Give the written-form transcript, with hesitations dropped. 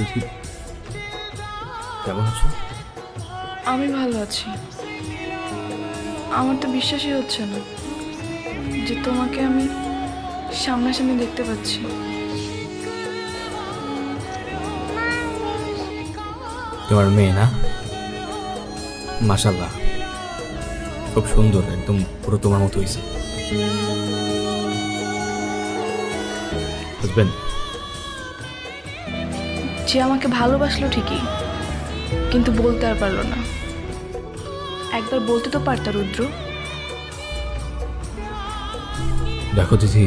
তিথি, কেমন আছো? আমি ভালো আছি। আমার তো বিশ্বাসই হচ্ছে না যে তোমাকে আমি সামনাসামনি দেখতে পাচ্ছি। তোমার মেয়ে না? মাশাআল্লাহ, খুব সুন্দর, একদম পুরো তোমার মতো হয়েছে। বুঝবেন, যে আমাকে ভালোবাসলো ঠিকই, কিন্তু বলতে আর পারলো না। একবার বলতে তো পারতা রুদ্র। দেখো তিথি,